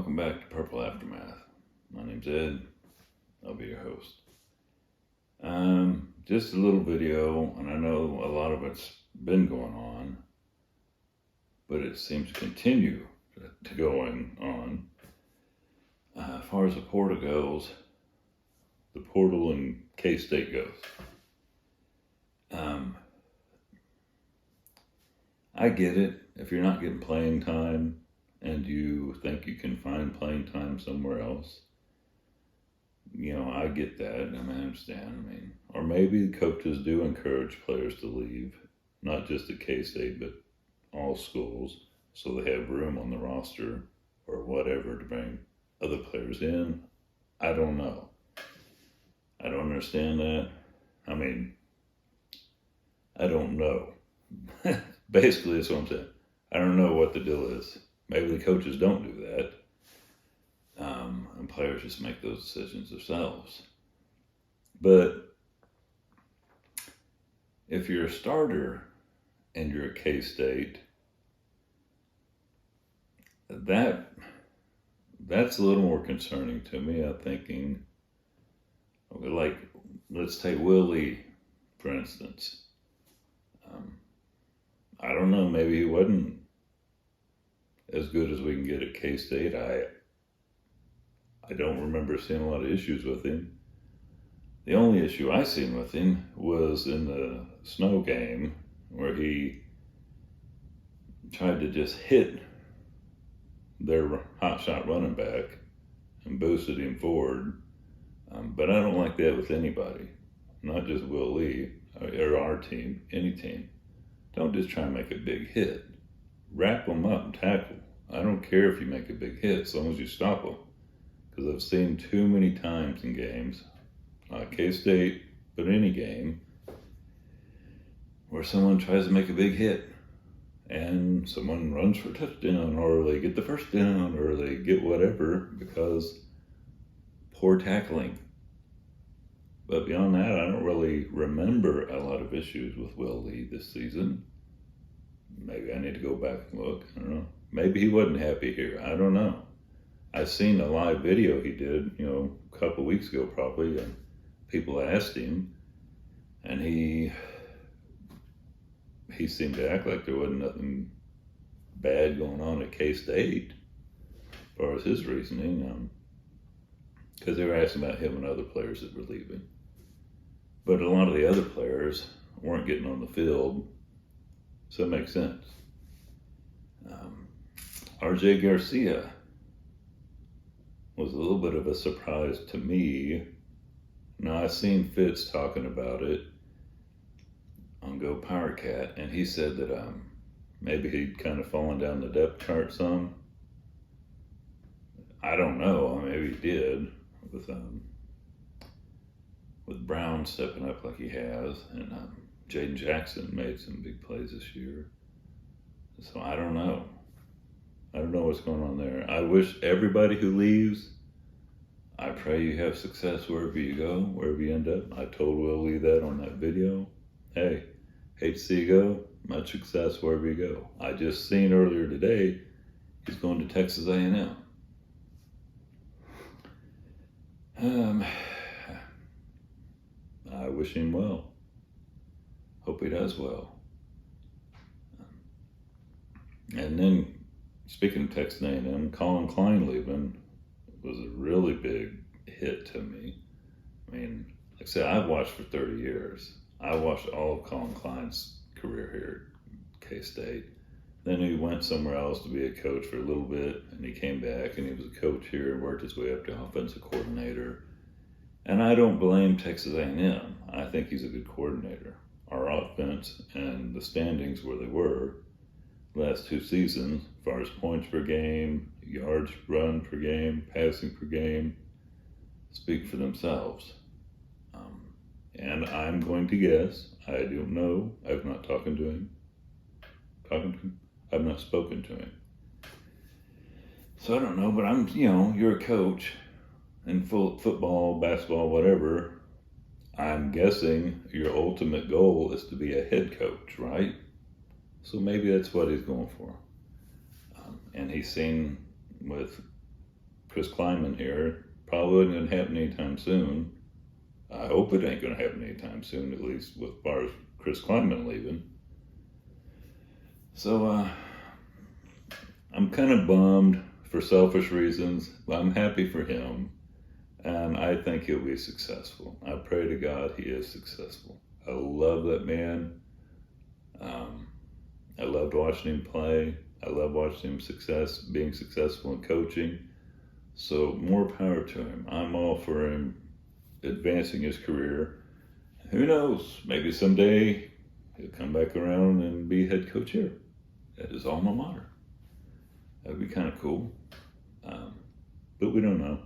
Welcome back to Purple Aftermath. My name's Ed. I'll be your host. Just a little video, and I know a lot of it's been going on, but it seems to continue to going on. As far as the portal goes, the portal in K-State goes. I get it. If you're not getting playing time and you think you can find playing time somewhere else, I get that. I understand. Or maybe the coaches do encourage players to leave, not just at K-State, but all schools, so they have room on the roster or whatever to bring other players in. I don't know. I don't understand that. I don't know. Basically, that's what I'm saying. I don't know what the deal is. Maybe the coaches don't do that. And players just make those decisions themselves. But if you're a starter and you're at K-State, that's a little more concerning to me. I'm thinking, like, let's take Willie, for instance. I don't know, maybe he wasn't as good as we can get at K-State. I don't remember seeing a lot of issues with him. The only issue I seen with him was in the snow game where he tried to just hit their hotshot running back and boosted him forward. But I don't like that with anybody, not just Will Lee or our team, any team. Don't just try and make a big hit. Wrap them up and tackle. I don't care if you make a big hit as long as you stop them. Because I've seen too many times in games, not K-State, but any game, where someone tries to make a big hit and someone runs for a touchdown, or they get the first down, or they get whatever because poor tackling. But beyond that, I don't really remember a lot of issues with Will Lee this season. Maybe I need to go back and look. I don't know. Maybe he wasn't happy here. I don't know. I seen a live video he did, a couple weeks ago probably, and people asked him, and he seemed to act like there wasn't nothing bad going on at K-State as far as his reasoning, because they were asking about him and other players that were leaving. But a lot of the other players weren't getting on the field, so it makes sense. RJ Garcia was a little bit of a surprise to me. Now, I seen Fitz talking about it on Go Power Cat, and he said that maybe he'd kind of fallen down the depth chart some. I don't know. Maybe he did with Brown stepping up like he has, and Jaden Jackson made some big plays this year. So I don't know. I don't know what's going on there. I wish everybody who leaves, I pray you have success wherever you go, wherever you end up. I told Will Lee that on that video. Hey, hate to see you go. Much success wherever you go. I just seen earlier today, he's going to Texas A&M. I wish him well. Hope he does well. And then, speaking of Texas A&M, Collin Klein leaving was a really big hit to me. Like I said, I've watched for 30 years. I watched all of Collin Klein's career here at K-State. Then he went somewhere else to be a coach for a little bit, and he came back and he was a coach here and worked his way up to offensive coordinator. And I don't blame Texas A&M. I think he's a good coordinator. Our offense and the standings where they were last 2 seasons, as far as points per game, yards run per game, passing per game, speak for themselves. And I'm going to guess, I don't know, I've not talked to him. I've not spoken to him. So I don't know, but you're a coach in football, basketball, whatever. I'm guessing your ultimate goal is to be a head coach, right? So maybe that's what he's going for. And he's seen with Chris Kleinman here. Probably isn't going to happen anytime soon. I hope it ain't going to happen anytime soon, at least as far as Chris Kleinman leaving. So I'm kind of bummed for selfish reasons, but I'm happy for him. And I think he'll be successful. I pray to God he is successful. I love that man. I loved watching him play. I love watching him being successful in coaching. So more power to him. I'm all for him advancing his career. Who knows? Maybe someday he'll come back around and be head coach here at his alma mater. That'd be kind of cool. But we don't know.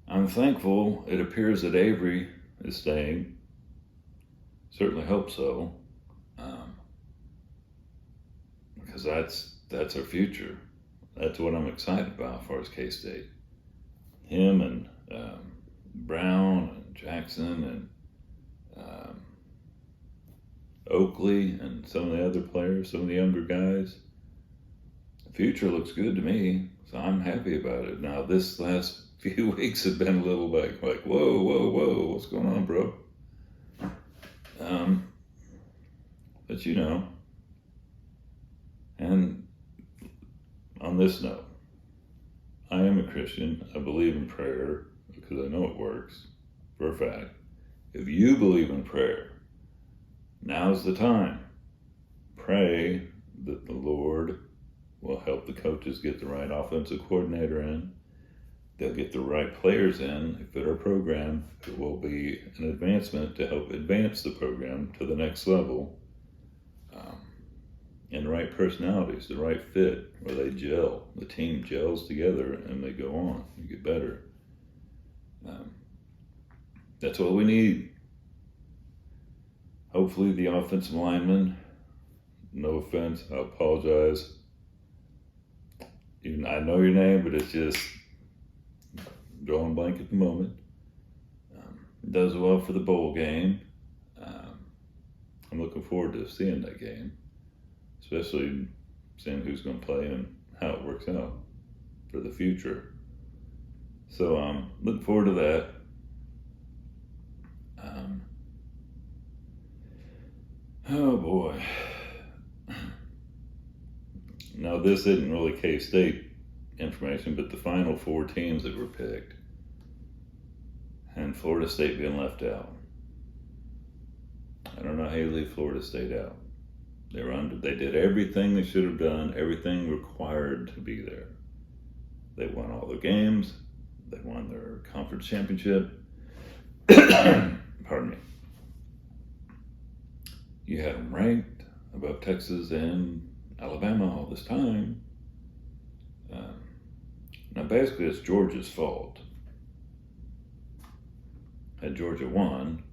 I'm thankful it appears that Avery is staying. Certainly hope so. Because that's our future. That's what I'm excited about as far as K-State. Him and Brown and Jackson and Oakley and some of the other players, some of the younger guys. The future looks good to me, so I'm happy about it. Now, this last few weeks have been a little like whoa, what's going on, bro? But you know, and on this note, I am a Christian. I believe in prayer because I know it works for a fact. If you believe in prayer, now's the time. Pray that the Lord will help the coaches get the right offensive coordinator in. They'll get the right players in who fit our program. It will be an advancement to help advance the program to the next level. And the right personalities, the right fit, where they gel. The team gels together and they go on and get better. That's what we need. Hopefully the offensive lineman, no offense, I apologize. Even I know your name, but it's just drawing blank at the moment. Does well for the bowl game. I'm looking forward to seeing that game, especially seeing who's going to play and how it works out for the future. So looking forward to that. Oh boy. Now this isn't really K-State information, but the final 4 teams that were picked and Florida State being left out. I don't know how you leave Florida State out. They did everything they should have done, everything required to be there. They won all their games. They won their conference championship. Pardon me. You had them ranked above Texas and Alabama all this time. Now basically it's Georgia's fault. Had Georgia won,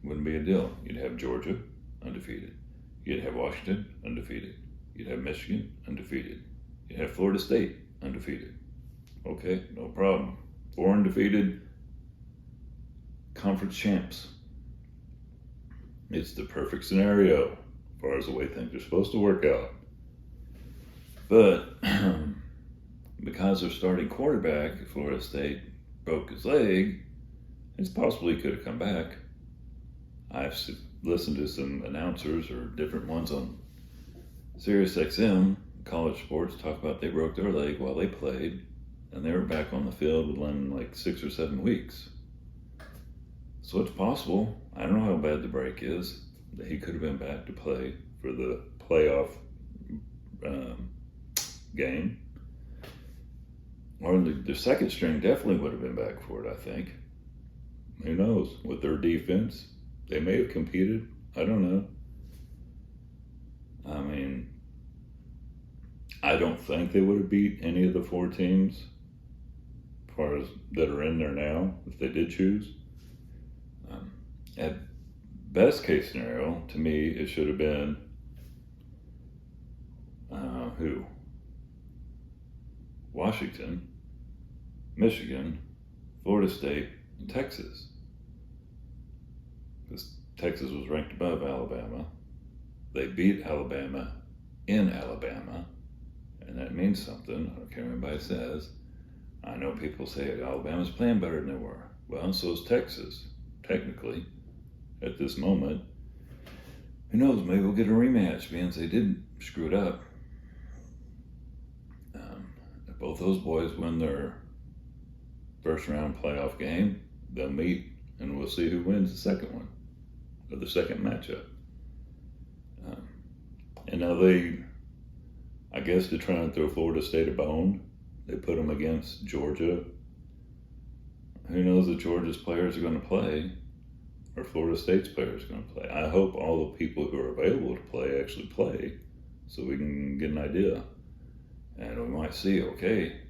wouldn't be a deal. You'd have Georgia undefeated. You'd have Washington undefeated. You'd have Michigan undefeated. You'd have Florida State undefeated. Okay, no problem. 4 undefeated conference champs. It's the perfect scenario as far as the way things are supposed to work out. But because their starting quarterback at Florida State broke his leg, it's possible he could have come back. I've listened to some announcers or different ones on Sirius XM, college sports, talk about they broke their leg while they played, and they were back on the field within like 6 or 7 weeks. So it's possible. I don't know how bad the break is, that he could have been back to play for the playoff game. Or the second string definitely would have been back for it, I think. Who knows? With their defense, they may have competed. I don't know. I mean, I don't think they would have beat any of the 4 teams as far as that are in there now, if they did choose. At best case scenario, to me, it should have been who? Washington, Michigan, Florida State, and Texas. Because Texas was ranked above Alabama. They beat Alabama in Alabama. that means something. I don't care what anybody says. I know people say Alabama's playing better than they were. Well, so is Texas, technically, at this moment. Who knows, maybe we'll get a rematch, being they did screw it up. If both those boys win their first round playoff game, they'll meet and we'll see who wins the second one, or the second matchup. And now I guess they're trying to throw Florida State a bone. They put them against Georgia. Who knows if Georgia's players are going to play or Florida State's players are going to play. I hope all the people who are available to play actually play so we can get an idea. And we might see, okay,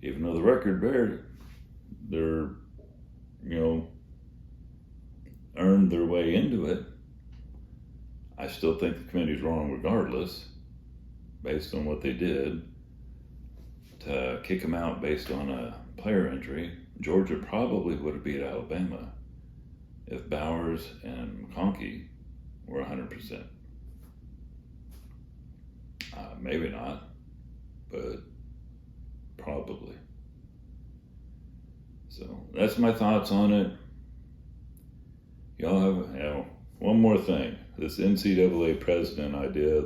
even though the record they're earned their way into it, I still think the committee's wrong regardless, based on what they did, to kick them out based on a player injury. Georgia probably would have beat Alabama if Bowers and McConkey were 100%. Maybe not, but probably. So that's my thoughts on it. Y'all have, one more thing. This NCAA president idea,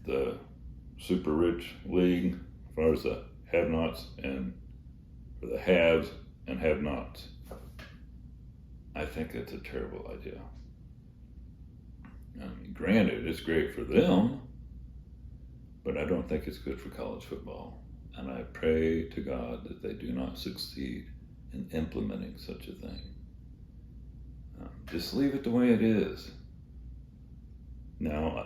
the super rich league, as far as the have-nots and or the haves and have-nots. I think it's a terrible idea. I mean, granted, it's great for them, but I don't think it's good for college football. And I pray to God that they do not succeed in implementing such a thing. Just leave it the way it is. Now,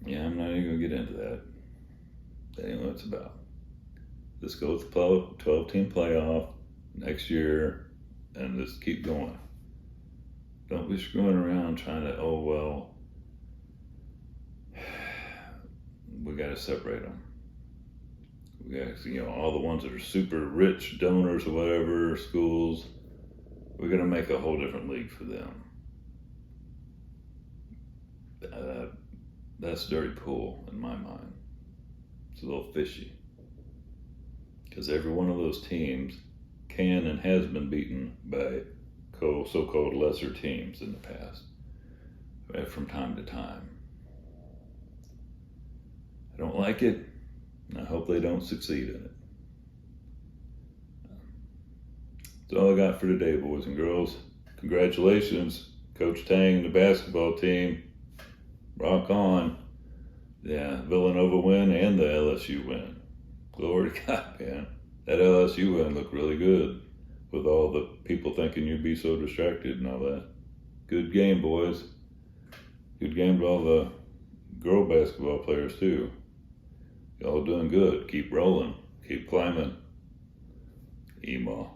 I'm not even going to get into that. That ain't what it's about. Just go with the 12-team playoff next year and just keep going. Don't be screwing around trying to, we got to separate them. We got to, all the ones that are super rich donors or whatever, schools, we're going to make a whole different league for them. That's dirty pool in my mind. It's a little fishy. Because every one of those teams can and has been beaten by so-called lesser teams in the past, from time to time. I don't like it, and I hope they don't succeed in it. That's all I got for today, boys and girls. Congratulations, Coach Tang and the basketball team. Rock on. Yeah, Villanova win and the LSU win. Glory to God, man. That LSU win looked really good with all the people thinking you'd be so distracted and all that. Good game, boys. Good game to all the girl basketball players, too. Y'all doing good. Keep rolling. Keep climbing. Ema.